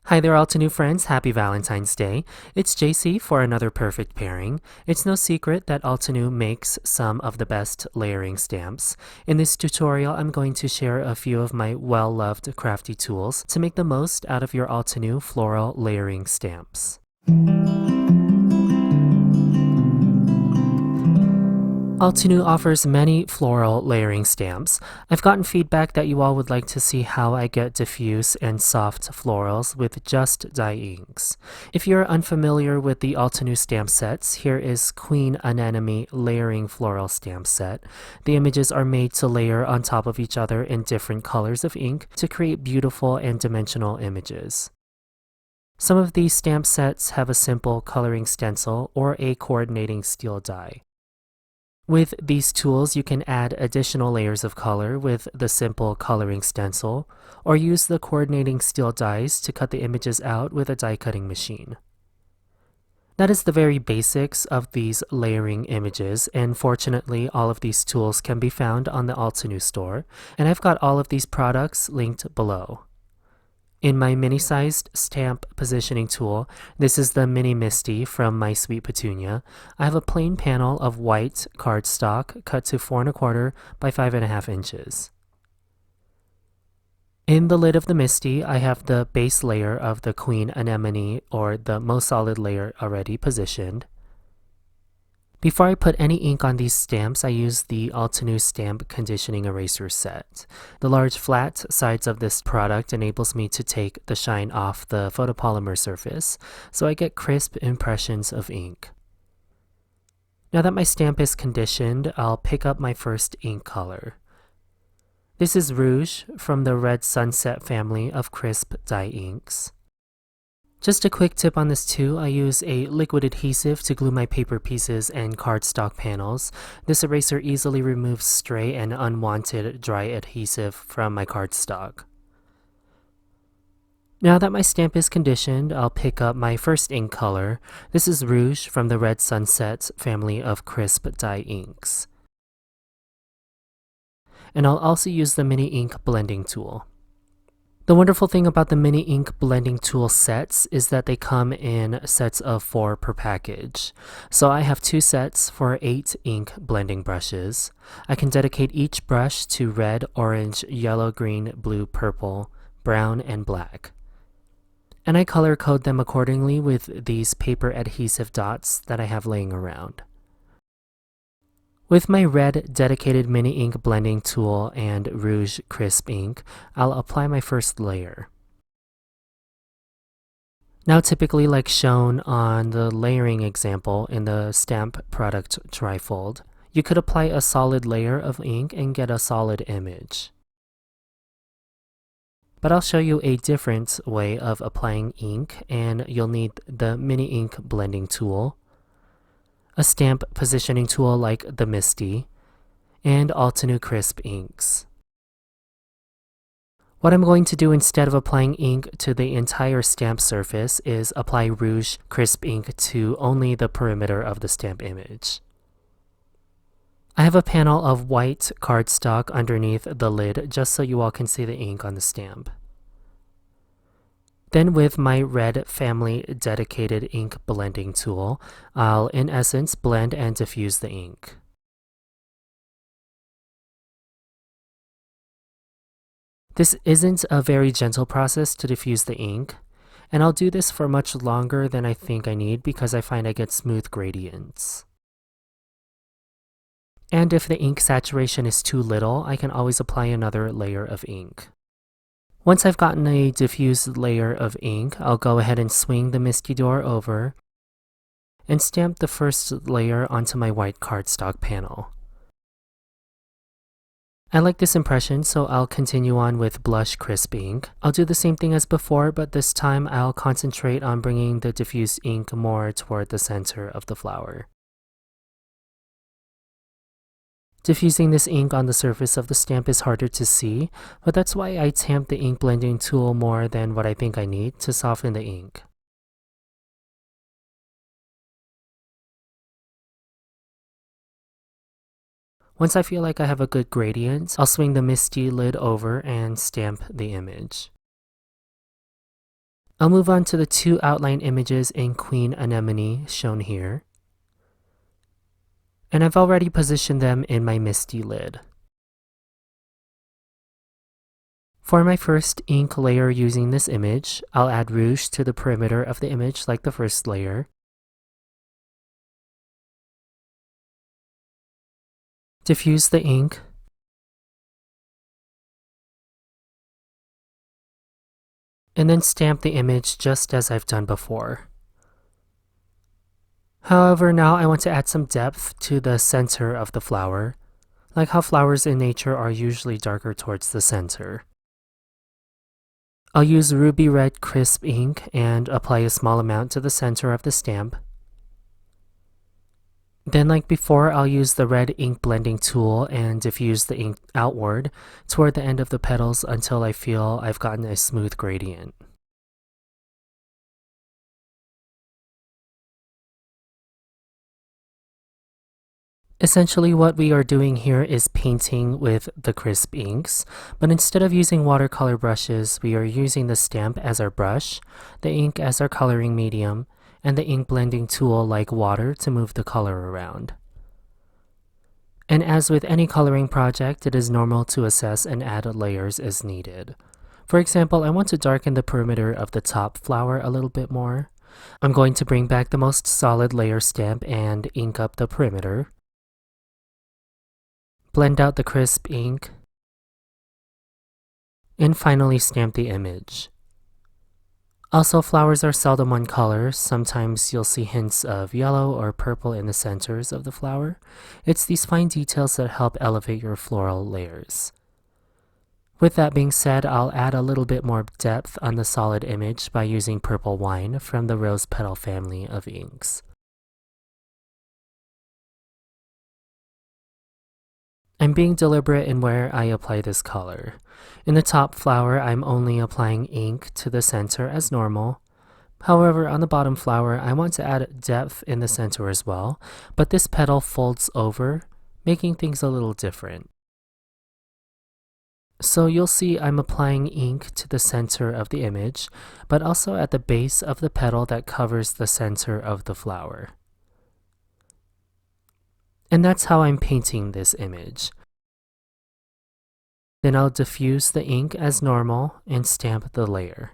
Hi there, Altenew friends. Happy Valentine's Day. It's Jaycee for another perfect pairing. It's no secret that Altenew makes some of the best layering stamps. In this tutorial, I'm going to share a few of my well-loved crafty tools to make the most out of your Altenew floral layering stamps. Altenew offers many floral layering stamps. I've gotten feedback that you all would like to see how I get diffuse and soft florals with just dye inks. If you're unfamiliar with the Altenew stamp sets, here is Queen Anemone Layering Floral Stamp Set. The images are made to layer on top of each other in different colors of ink to create beautiful and dimensional images. Some of these stamp sets have a simple coloring stencil or a coordinating steel die. With these tools, you can add additional layers of color with the simple coloring stencil, or use the coordinating steel dies to cut the images out with a die cutting machine. That is the very basics of these layering images, and fortunately all of these tools can be found on the Altenew store, and I've got all of these products linked below. In my mini-sized stamp positioning tool, this is the Mini MISTI from My Sweet Petunia. I have a plain panel of white cardstock cut to 4 1/4 by 5.5 inches. In the lid of the MISTI, I have the base layer of the Queen Anemone, or the most solid layer, already positioned. Before I put any ink on these stamps, I use the Altenew Stamp Conditioning Eraser Set. The large flat sides of this product enables me to take the shine off the photopolymer surface, so I get crisp impressions of ink. Now that my stamp is conditioned, I'll pick up my first ink color. This is Rouge from the Red Sunset family of crisp dye inks. Just a quick tip on this too, I use a liquid adhesive to glue my paper pieces and cardstock panels. This eraser easily removes stray and unwanted dry adhesive from my cardstock. Now that my stamp is conditioned, I'll pick up my first ink color. This is Rouge from the Red Sunset family of crisp dye inks. And I'll also use the Mini Ink Blending Tool. The wonderful thing about the Mini Ink Blending Tool sets is that they come in sets of 4 per package. So I have 2 sets for 8 ink blending brushes. I can dedicate each brush to red, orange, yellow, green, blue, purple, brown, and black. And I color code them accordingly with these paper adhesive dots that I have laying around. With my red dedicated Mini Ink Blending Tool and Rouge Crisp ink, I'll apply my first layer. Now typically, like shown on the layering example in the stamp product trifold, you could apply a solid layer of ink and get a solid image. But I'll show you a different way of applying ink, and you'll need the Mini Ink Blending Tool, a stamp positioning tool like the MISTI, and Altenew Crisp inks. What I'm going to do instead of applying ink to the entire stamp surface is apply Rouge Crisp ink to only the perimeter of the stamp image. I have a panel of white cardstock underneath the lid just so you all can see the ink on the stamp. Then with my Red Family dedicated ink blending tool, I'll in essence blend and diffuse the ink. This isn't a very gentle process to diffuse the ink, and I'll do this for much longer than I think I need because I find I get smooth gradients. And if the ink saturation is too little, I can always apply another layer of ink. Once I've gotten a diffused layer of ink, I'll go ahead and swing the MISTI door over and stamp the first layer onto my white cardstock panel. I like this impression, so I'll continue on with Blush Crisp ink. I'll do the same thing as before, but this time I'll concentrate on bringing the diffused ink more toward the center of the flower. Diffusing this ink on the surface of the stamp is harder to see, but that's why I tamp the ink blending tool more than what I think I need to soften the ink. Once I feel like I have a good gradient, I'll swing the MISTI lid over and stamp the image. I'll move on to the two outline images in Queen Anemone shown here. And I've already positioned them in my MISTI lid. For my first ink layer using this image, I'll add rouge to the perimeter of the image like the first layer. Diffuse the ink. And then stamp the image just as I've done before. However, now I want to add some depth to the center of the flower, like how flowers in nature are usually darker towards the center. I'll use ruby red crisp ink and apply a small amount to the center of the stamp. Then, like before, I'll use the red ink blending tool and diffuse the ink outward toward the end of the petals until I feel I've gotten a smooth gradient. Essentially, what we are doing here is painting with the crisp inks, but instead of using watercolor brushes, we are using the stamp as our brush, the ink as our coloring medium, and the ink blending tool like water to move the color around. And as with any coloring project, it is normal to assess and add layers as needed. For example, I want to darken the perimeter of the top flower a little bit more. I'm going to bring back the most solid layer stamp and ink up the perimeter. Blend out the crisp ink, and finally stamp the image. Also, flowers are seldom one color. Sometimes you'll see hints of yellow or purple in the centers of the flower. It's these fine details that help elevate your floral layers. With that being said, I'll add a little bit more depth on the solid image by using purple wine from the Rose Petal family of inks. I'm being deliberate in where I apply this color. In the top flower, I'm only applying ink to the center as normal. However, on the bottom flower, I want to add depth in the center as well, but this petal folds over, making things a little different. So you'll see I'm applying ink to the center of the image, but also at the base of the petal that covers the center of the flower. And that's how I'm painting this image. Then I'll diffuse the ink as normal and stamp the layer.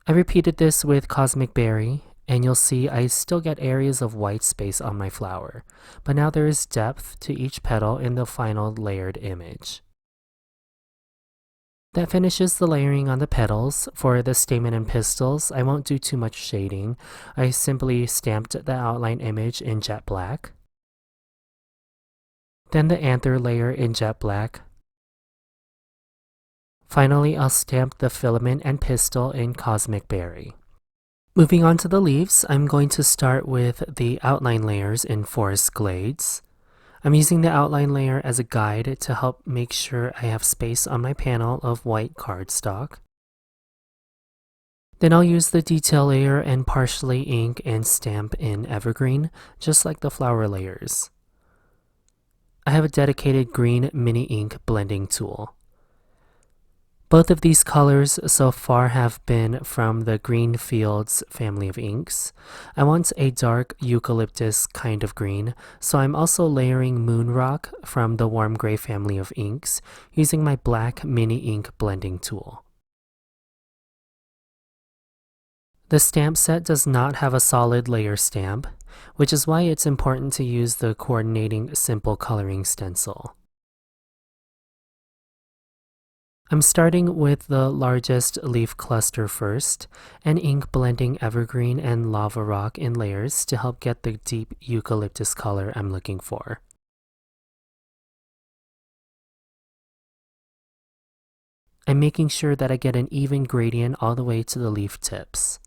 I repeated this with Cosmic Berry, and you'll see I still get areas of white space on my flower, but now there is depth to each petal in the final layered image. That finishes the layering on the petals. For the stamen and pistils, I won't do too much shading. I simply stamped the outline image in jet black. Then the anther layer in jet black. Finally, I'll stamp the filament and pistil in Cosmic Berry. Moving on to the leaves, I'm going to start with the outline layers in Forest Glades. I'm using the outline layer as a guide to help make sure I have space on my panel of white cardstock. Then I'll use the detail layer and partially ink and stamp in Evergreen, just like the flower layers. I have a dedicated green mini ink blending tool. Both of these colors so far have been from the Greenfields family of inks. I want a dark eucalyptus kind of green, so I'm also layering Moon Rock from the Warm Gray family of inks using my black mini ink blending tool. The stamp set does not have a solid layer stamp, which is why it's important to use the coordinating simple coloring stencil. I'm starting with the largest leaf cluster first, and ink blending Evergreen and Lava Rock in layers to help get the deep eucalyptus color I'm looking for. I'm making sure that I get an even gradient all the way to the leaf tips.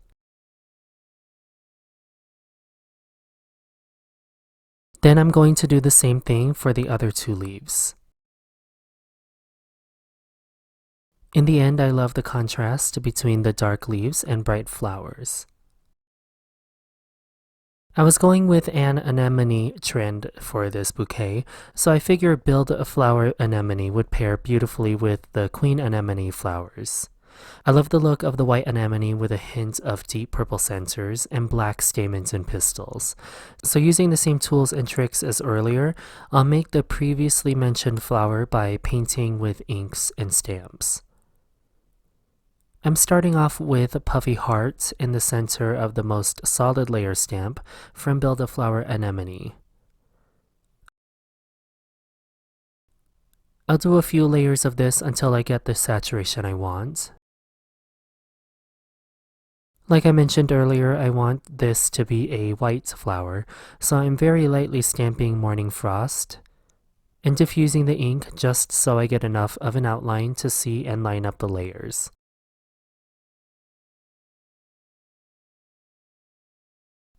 Then I'm going to do the same thing for the other two leaves. In the end, I love the contrast between the dark leaves and bright flowers. I was going with an anemone trend for this bouquet, so I figured build a flower anemone would pair beautifully with the queen anemone flowers. I love the look of the white anemone with a hint of deep purple centers and black stamens and pistils. So using the same tools and tricks as earlier, I'll make the previously mentioned flower by painting with inks and stamps. I'm starting off with a puffy heart in the center of the most solid layer stamp from Build-A-Flower Anemone. I'll do a few layers of this until I get the saturation I want. Like I mentioned earlier, I want this to be a white flower, so I'm very lightly stamping Morning Frost and diffusing the ink just so I get enough of an outline to see and line up the layers.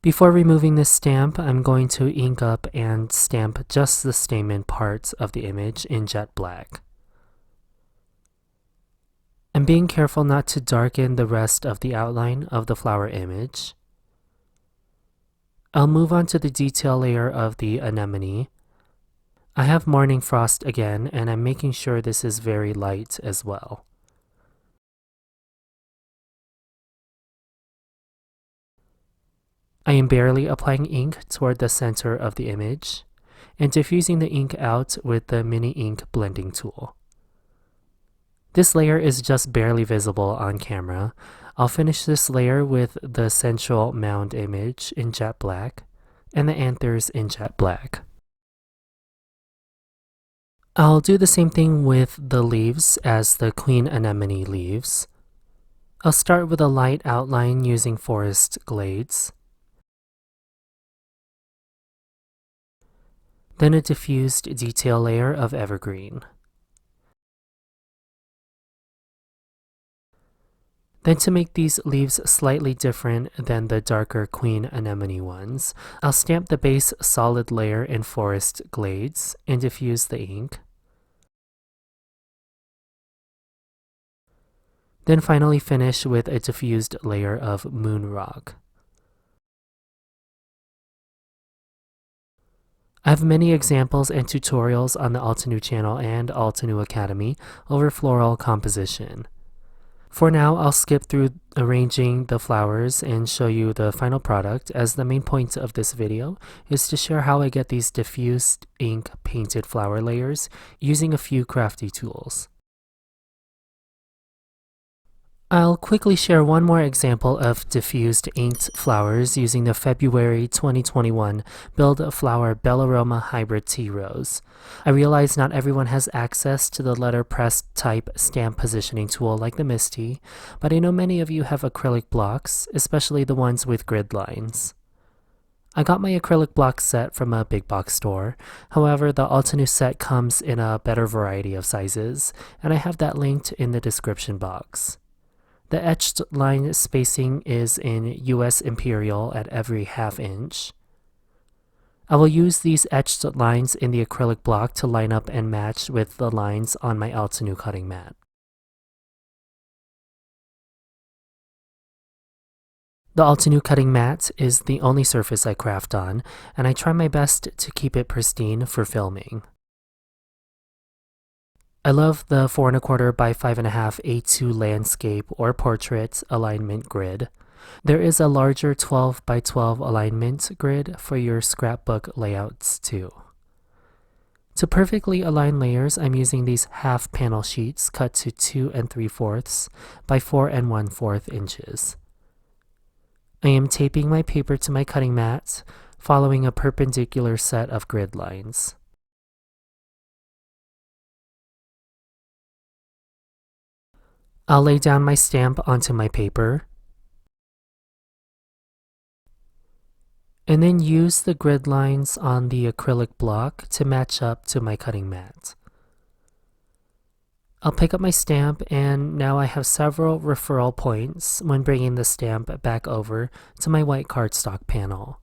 Before removing this stamp, I'm going to ink up and stamp just the stamen part of the image in jet black. I'm being careful not to darken the rest of the outline of the flower image. I'll move on to the detail layer of the anemone. I have Morning Frost again, and I'm making sure this is very light as well. I am barely applying ink toward the center of the image and diffusing the ink out with the mini ink blending tool. This layer is just barely visible on camera. I'll finish this layer with the central mound image in jet black and the anthers in jet black. I'll do the same thing with the leaves as the Queen Anemone leaves. I'll start with a light outline using forest glades, then a diffused detail layer of evergreen. Then to make these leaves slightly different than the darker Queen Anemone ones, I'll stamp the base solid layer in forest glades and diffuse the ink. Then finally finish with a diffused layer of moon rock. I have many examples and tutorials on the Altenew channel and Altenew Academy over floral composition. For now, I'll skip through arranging the flowers and show you the final product, as the main point of this video is to share how I get these diffused ink painted flower layers using a few crafty tools. I'll quickly share one more example of diffused inked flowers using the February 2021 Build-A-Flower Bellaroma Hybrid Tea Rose. I realize not everyone has access to the letterpress type stamp positioning tool like the MISTI, but I know many of you have acrylic blocks, especially the ones with grid lines. I got my acrylic block set from a big box store. However, the Altenew set comes in a better variety of sizes, and I have that linked in the description box. The etched line spacing is in US Imperial at every ½ inch. I will use these etched lines in the acrylic block to line up and match with the lines on my Altenew cutting mat. The Altenew cutting mat is the only surface I craft on, and I try my best to keep it pristine for filming. I love the 4 1/4 by 5 1/2 A2 landscape or portrait alignment grid. There is a larger 12 by 12 alignment grid for your scrapbook layouts too. To perfectly align layers, I'm using these half panel sheets cut to 2 3/4 by 4 1/4 inches. I am taping my paper to my cutting mat, following a perpendicular set of grid lines. I'll lay down my stamp onto my paper, and then use the grid lines on the acrylic block to match up to my cutting mat. I'll pick up my stamp, and now I have several referral points when bringing the stamp back over to my white cardstock panel.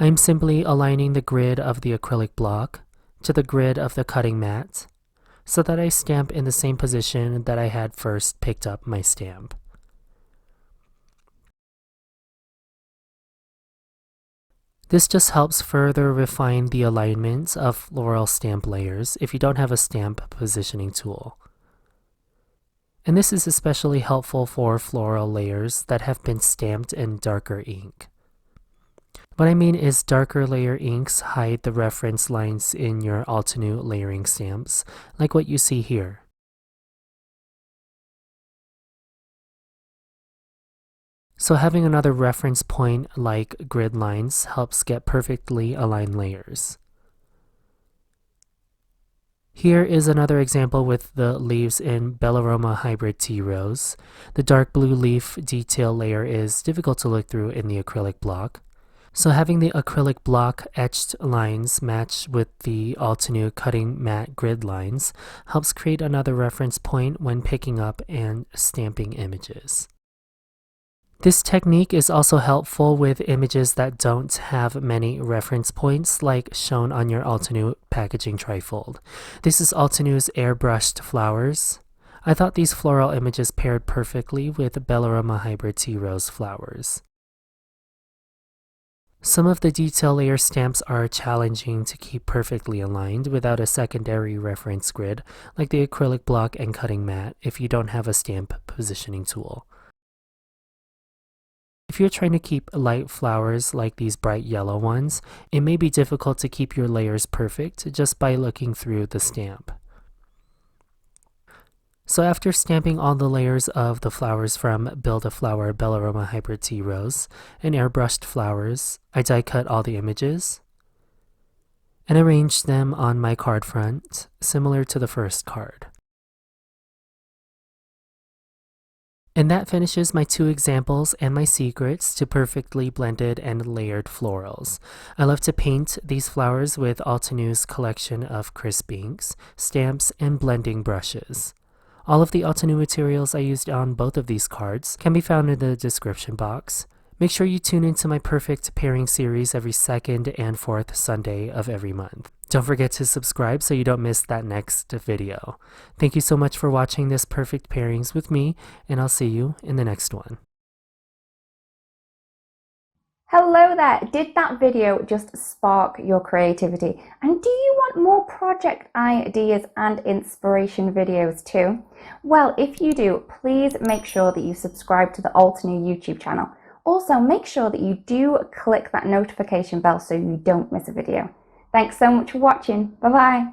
I'm simply aligning the grid of the acrylic block to the grid of the cutting mat so that I stamp in the same position that I had first picked up my stamp. This just helps further refine the alignment of floral stamp layers if you don't have a stamp positioning tool. And this is especially helpful for floral layers that have been stamped in darker ink. What I mean is darker layer inks hide the reference lines in your Altenew layering stamps, like what you see here. So having another reference point like grid lines helps get perfectly aligned layers. Here is another example with the leaves in Bellaroma Hybrid Tea Rose. The dark blue leaf detail layer is difficult to look through in the acrylic block. So having the acrylic block etched lines match with the Altenew cutting matte grid lines helps create another reference point when picking up and stamping images. This technique is also helpful with images that don't have many reference points like shown on your Altenew packaging trifold. This is Altenew's Airbrushed flowers. I thought these floral images paired perfectly with Bellaroma Hybrid Tea Rose flowers. Some of the detail layer stamps are challenging to keep perfectly aligned without a secondary reference grid like the acrylic block and cutting mat if you don't have a stamp positioning tool. If you're trying to keep light flowers like these bright yellow ones, it may be difficult to keep your layers perfect just by looking through the stamp. So after stamping all the layers of the flowers from Build-A-Flower Bellaroma Hybrid Tea Rose and airbrushed flowers, I die cut all the images and arranged them on my card front, similar to the first card. And that finishes my 2 examples and my secrets to perfectly blended and layered florals. I love to paint these flowers with Altenew's collection of crisp inks, stamps, and blending brushes. All of the Altenew materials I used on both of these cards can be found in the description box. Make sure you tune into my Perfect Pairing series every 2nd and 4th Sunday of every month. Don't forget to subscribe so you don't miss that next video. Thank you so much for watching this Perfect Pairings with me, and I'll see you in the next one. Hello there! Did that video just spark your creativity? And do you want more project ideas and inspiration videos too? Well, if you do, please make sure that you subscribe to the Altenew YouTube channel. Also, make sure that you do click that notification bell so you don't miss a video. Thanks so much for watching. Bye bye!